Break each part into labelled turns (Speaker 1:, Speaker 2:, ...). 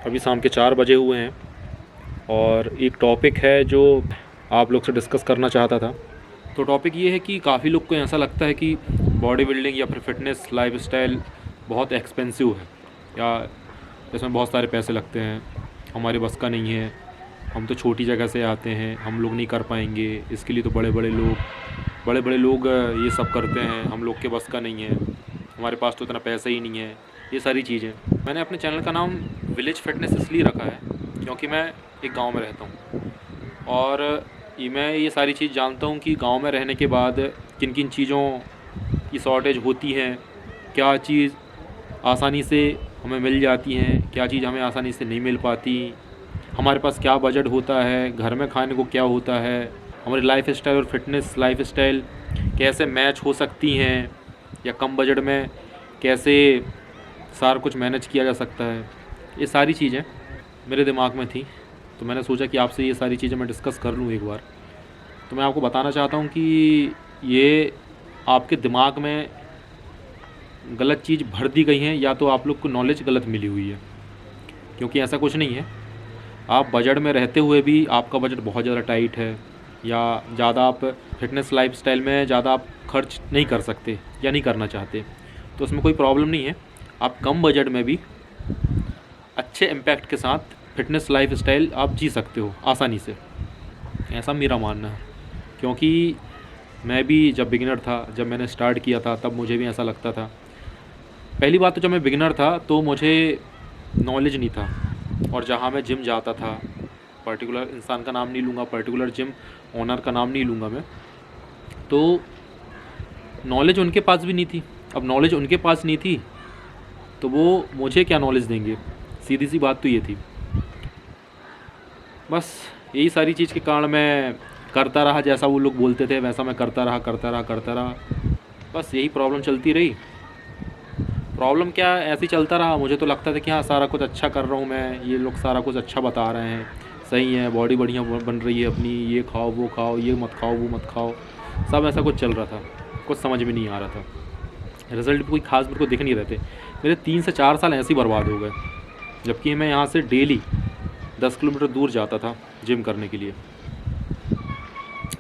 Speaker 1: अभी शाम के 4 बजे हुए हैं और एक टॉपिक है जो आप लोग से डिस्कस करना चाहता था। तो टॉपिक ये है कि काफ़ी लोग को ऐसा लगता है कि बॉडी बिल्डिंग या फिर फिटनेस लाइफस्टाइल बहुत एक्सपेंसिव है या इसमें बहुत सारे पैसे लगते हैं, हमारे बस का नहीं है, हम तो छोटी जगह से आते हैं, हम लोग नहीं कर पाएंगे, इसके लिए तो बड़े बड़े लोग ये सब करते हैं, हम लोग के बस का नहीं है, हमारे पास तो इतना पैसा ही नहीं है। ये सारी चीज़ें, मैंने अपने चैनल का नाम विलेज फिटनेस इसलिए रखा है क्योंकि मैं एक गांव में रहता हूं और मैं ये सारी चीज़ जानता हूं कि गांव में रहने के बाद किन किन चीज़ों की शॉर्टेज होती है, क्या चीज़ आसानी से हमें मिल जाती हैं, क्या चीज़ हमें आसानी से नहीं मिल पाती, हमारे पास क्या बजट होता है, घर में खाने को क्या होता है, हमारी लाइफ स्टाइल और फिटनेस लाइफ स्टाइल कैसे मैच हो सकती हैं या कम बजट में कैसे सारा कुछ मैनेज किया जा सकता है। ये सारी चीज़ें मेरे दिमाग में थी, तो मैंने सोचा कि आपसे ये सारी चीज़ें मैं डिस्कस कर लूँ एक बार। तो मैं आपको बताना चाहता हूँ कि ये आपके दिमाग में गलत चीज़ भर दी गई हैं या तो आप लोग को नॉलेज गलत मिली हुई है, क्योंकि ऐसा कुछ नहीं है। आप बजट में रहते हुए भी आपका बजट बहुत ज़्यादा टाइट है या ज़्यादा आप फिटनेस लाइफस्टाइल में ज़्यादा आप खर्च नहीं कर सकते या नहीं करना चाहते, तो उसमें कोई प्रॉब्लम नहीं है। आप कम बजट में भी अच्छे इम्पैक्ट के साथ फिटनेस लाइफस्टाइल आप जी सकते हो आसानी से, ऐसा मेरा मानना है। क्योंकि मैं भी जब बिगिनर था, जब मैंने स्टार्ट किया था, तब मुझे भी ऐसा लगता था। पहली बात तो जब मैं बिगिनर था तो मुझे नॉलेज नहीं था, और जहाँ मैं जिम जाता था, पर्टिकुलर इंसान का नाम नहीं लूँगा, पर्टिकुलर जिम ओनर का नाम नहीं लूँगा मैं, तो नॉलेज उनके पास भी नहीं थी। अब नॉलेज उनके पास नहीं थी तो वो मुझे क्या नॉलेज देंगे, सीधी सी बात तो ये थी। बस यही सारी चीज़ के कारण मैं करता रहा, जैसा वो लोग बोलते थे वैसा मैं करता रहा। बस यही प्रॉब्लम चलती रही। प्रॉब्लम क्या, ऐसे ही चलता रहा। मुझे तो लगता था कि हाँ सारा कुछ अच्छा कर रहा हूँ मैं, ये लोग सारा कुछ अच्छा बता रहे हैं, सही है, बॉडी बढ़िया बन रही है अपनी, ये खाओ वो खाओ, ये मत खाओ वो मत खाओ, सब ऐसा कुछ चल रहा था। कुछ समझ में नहीं आ रहा था, रिज़ल्ट भी कोई खास मेरे को दिख नहीं रहे थे। मेरे 3 से 4 साल ऐसे ही बर्बाद हो गए, जबकि मैं यहाँ से डेली 10 किलोमीटर दूर जाता था जिम करने के लिए।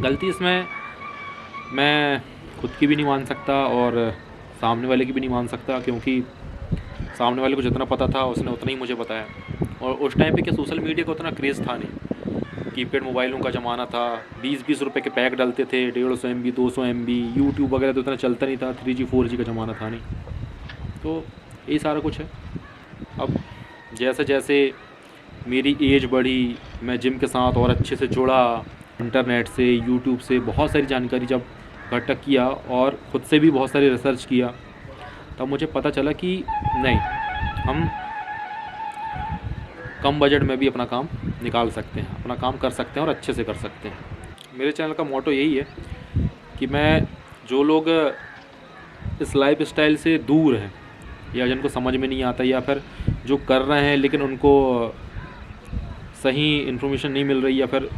Speaker 1: गलती इसमें मैं खुद की भी नहीं मान सकता और सामने वाले की भी नहीं मान सकता, क्योंकि सामने वाले को जितना पता था उसने उतना ही मुझे बताया। और उस टाइम पे क्या सोशल मीडिया का उतना क्रेज़ था नहीं, कीपैड मोबाइलों का ज़माना था, 20-20 रुपये के पैक डालते थे, 150 MB 200 MB, यूट्यूब वगैरह तो उतना चलता नहीं था, 3G 4G का ज़माना था नहीं। तो यही सारा कुछ है। अब जैसे जैसे मेरी एज बढ़ी, मैं जिम के साथ और अच्छे से जुड़ा, इंटरनेट से, यूट्यूब से बहुत सारी जानकारी जब इकट्ठा किया और ख़ुद से भी बहुत सारी रिसर्च किया, तब मुझे पता चला कि नहीं, हम कम बजट में भी अपना काम निकाल सकते हैं, अपना काम कर सकते हैं और अच्छे से कर सकते हैं। मेरे चैनल का मोटो यही है कि मैं जो लोग इस लाइफ स्टाइल से दूर हैं या जिनको समझ में नहीं आता, या फिर जो कर रहे हैं लेकिन उनको सही इन्फॉर्मेशन नहीं मिल रही, या फिर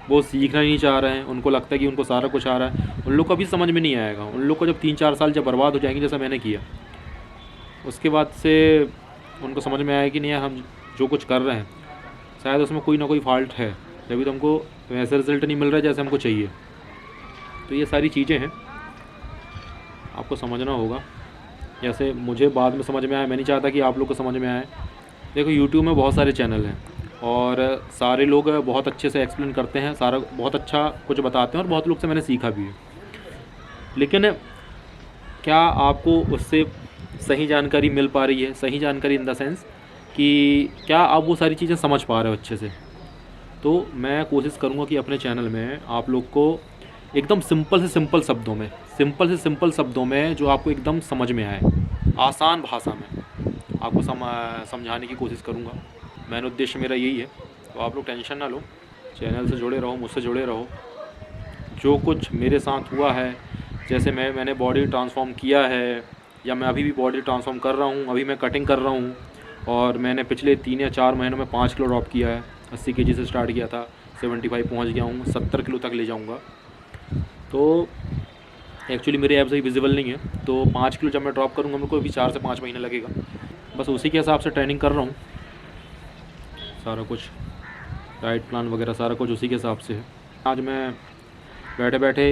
Speaker 1: वो सीखना नहीं चाह रहे हैं, उनको लगता है कि उनको सारा कुछ आ रहा है, उन लोग को अभी समझ में नहीं आएगा। उन लोग को जब 3-4 साल जब बर्बाद हो जाएंगे, जैसा मैंने किया, उसके बाद से उनको समझ में आएगा कि नहीं यार, हम जो कुछ कर रहे हैं शायद उसमें कोई ना कोई फॉल्ट है, तभी तो हमको वैसे रिज़ल्ट नहीं मिल रहा है जैसे हमको चाहिए। तो ये सारी चीज़ें हैं, आपको समझना होगा। जैसे मुझे बाद में समझ में आया, मैं नहीं चाहता कि आप लोग को समझ में आए। देखो, यूट्यूब में बहुत सारे चैनल हैं और सारे लोग बहुत अच्छे से एक्सप्लेन करते हैं, सारा बहुत अच्छा कुछ बताते हैं और बहुत लोग से मैंने सीखा भी है। लेकिन क्या आपको उससे सही जानकारी मिल पा रही है? सही जानकारी इन द सेंस कि क्या आप वो सारी चीज़ें समझ पा रहे हो अच्छे से? तो मैं कोशिश करूँगा कि अपने चैनल में आप लोग को एकदम सिंपल से सिंपल शब्दों में जो आपको एकदम समझ में आए, आसान भाषा में आपको समझाने की कोशिश करूँगा। मेन उद्देश्य मेरा यही है। तो आप लोग टेंशन ना लो, चैनल से जुड़े रहो, मुझसे जुड़े रहो। जो कुछ मेरे साथ हुआ है, जैसे मैंने बॉडी ट्रांसफॉर्म किया है या मैं अभी भी बॉडी ट्रांसफॉर्म कर रहा हूँ, अभी मैं कटिंग कर रहा हूँ और मैंने पिछले 3 या 4 महीनों में 5 किलो ड्रॉप किया है। 80 kg से स्टार्ट किया था, 75 पहुँच गया हूँ, 70 किलो तक ले जाऊँगा। तो एक्चुअली मेरे एब्स अभी विजिबल नहीं है, तो 5 किलो जब मैं ड्रॉप करूँगा मेरे को अभी 4 से 5 महीने लगेगा। बस उसी के हिसाब से ट्रेनिंग कर रहा हूँ। सारा कुछ डाइट प्लान वगैरह सारा कुछ उसी के हिसाब से है। आज मैं बैठे बैठे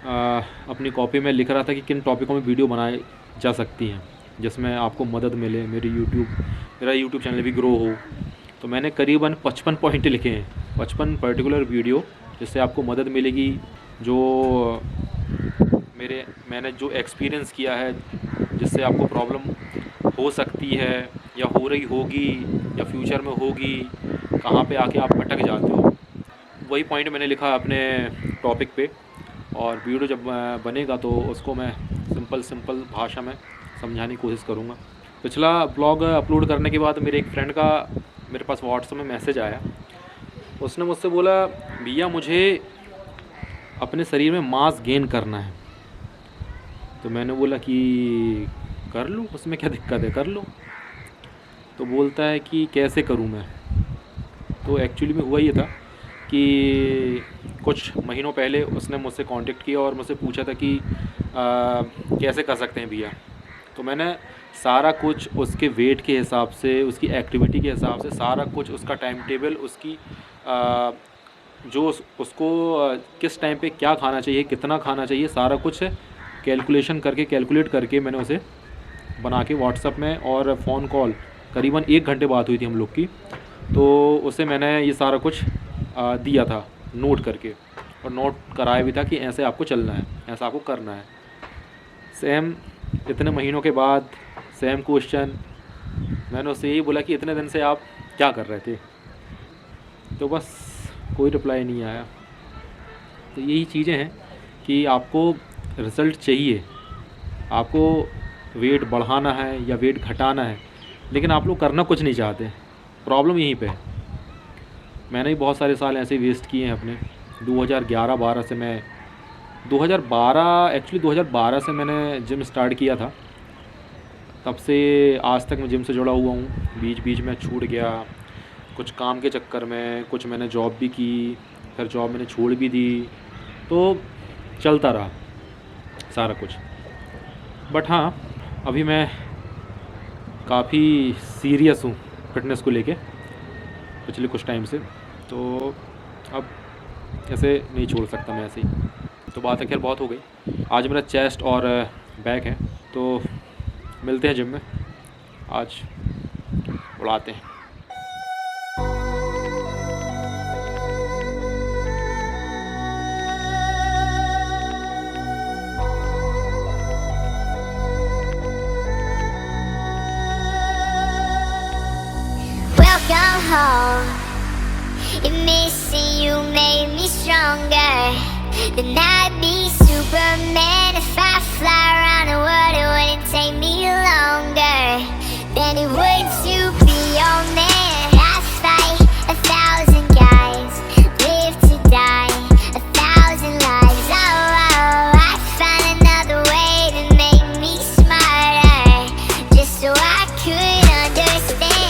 Speaker 1: अपनी कॉपी में लिख रहा था कि किन टॉपिकों में वीडियो बनाई जा सकती हैं जिसमें आपको मदद मिले, मेरा यूट्यूब चैनल भी ग्रो हो। तो मैंने करीबन 55 पॉइंट लिखे हैं, 55 पर्टिकुलर वीडियो जिससे आपको मदद मिलेगी। जो मैंने जो एक्सपीरियंस किया है, जिससे आपको प्रॉब्लम हो सकती है या हो रही होगी या फ्यूचर में होगी, कहाँ पे आके आप अटक जाते हो, वही पॉइंट मैंने लिखा अपने टॉपिक पे। और वीडियो जब बनेगा तो उसको मैं सिंपल भाषा में समझाने की कोशिश करूँगा। पिछला ब्लॉग अपलोड करने के बाद मेरे एक फ्रेंड का मेरे पास व्हाट्सएप में मैसेज आया। उसने मुझसे बोला, भैया मुझे अपने शरीर में मास गेन करना है। तो मैंने बोला कि कर लो, उसमें क्या दिक्कत है, कर लो। तो बोलता है कि कैसे करूं मैं। तो एक्चुअली में हुआ ये था कि कुछ महीनों पहले उसने मुझसे कांटेक्ट किया और मुझसे पूछा था कि कैसे कर सकते हैं भैया। तो मैंने सारा कुछ उसके वेट के हिसाब से, उसकी एक्टिविटी के हिसाब से सारा कुछ, उसका टाइम टेबल, उसकी जो उसको किस टाइम पे क्या खाना चाहिए, कितना खाना चाहिए, सारा कुछ कैलकुलेट करके मैंने उसे बना के व्हाट्सएप में, और फ़ोन कॉल करीबन 1 घंटे बात हुई थी हम लोग की। तो उसे मैंने ये सारा कुछ दिया था नोट करके, और नोट कराया भी था कि ऐसे आपको चलना है, ऐसा आपको करना है। सेम इतने महीनों के बाद सेम क्वेश्चन, मैंने उससे यही बोला कि इतने दिन से आप क्या कर रहे थे। तो बस कोई रिप्लाई नहीं आया। तो यही चीज़ें हैं कि आपको रिज़ल्ट चाहिए, आपको वेट बढ़ाना है या वेट घटाना है, लेकिन आप लोग करना कुछ नहीं चाहते। प्रॉब्लम यहीं पे है। मैंने भी बहुत सारे साल ऐसे वेस्ट किए हैं अपने। 2011-12 से मैं 2012 से मैंने जिम स्टार्ट किया था। तब से आज तक मैं जिम से जुड़ा हुआ हूँ। बीच में छूट गया कुछ काम के चक्कर में, कुछ मैंने जॉब भी की, फिर जॉब मैंने छोड़ भी दी, तो चलता रहा सारा कुछ। बट हाँ, अभी मैं काफ़ी सीरियस हूँ फिटनेस को लेके पिछले कुछ टाइम से। तो अब ऐसे नहीं छोड़ सकता मैं ऐसे ही। तो बात है खैर बहुत हो गई। आज मेरा चेस्ट और बैक है, तो मिलते हैं जिम में, आज उड़ाते हैं।
Speaker 2: Welcome home. And missing you made me stronger. Then I'd be Superman if I fly around the world. It wouldn't take me longer than it would to be your man. I fight 1,000 guys, live to die 1,000 lives. Oh, I find another way to make me smarter, just so I could understand.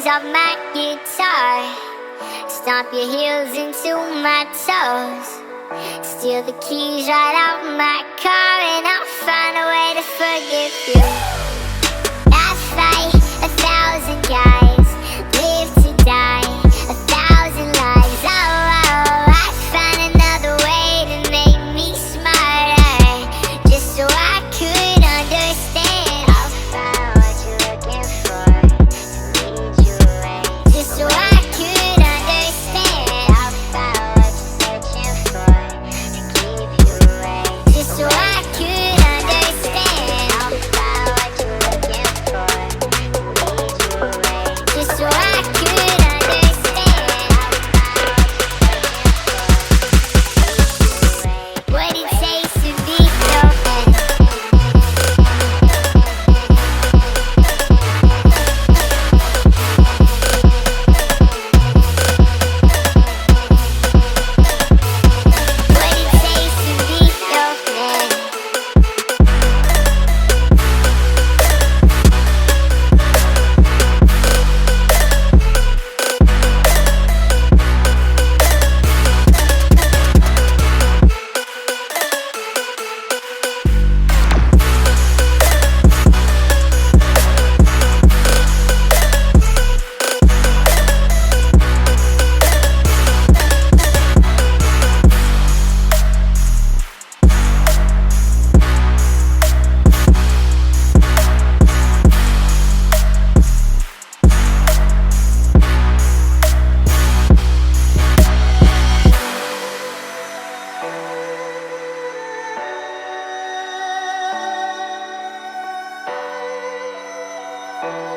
Speaker 2: Of my guitar, stomp your heels into my toes, steal the keys right out my car, and I'll find a way to forgive you. I fight 1,000 guys, live to die 1,000 lives. Oh, I find another way to make me smarter, just so I could understand. I'll find what you're looking for, so I could understand. I'll Bye.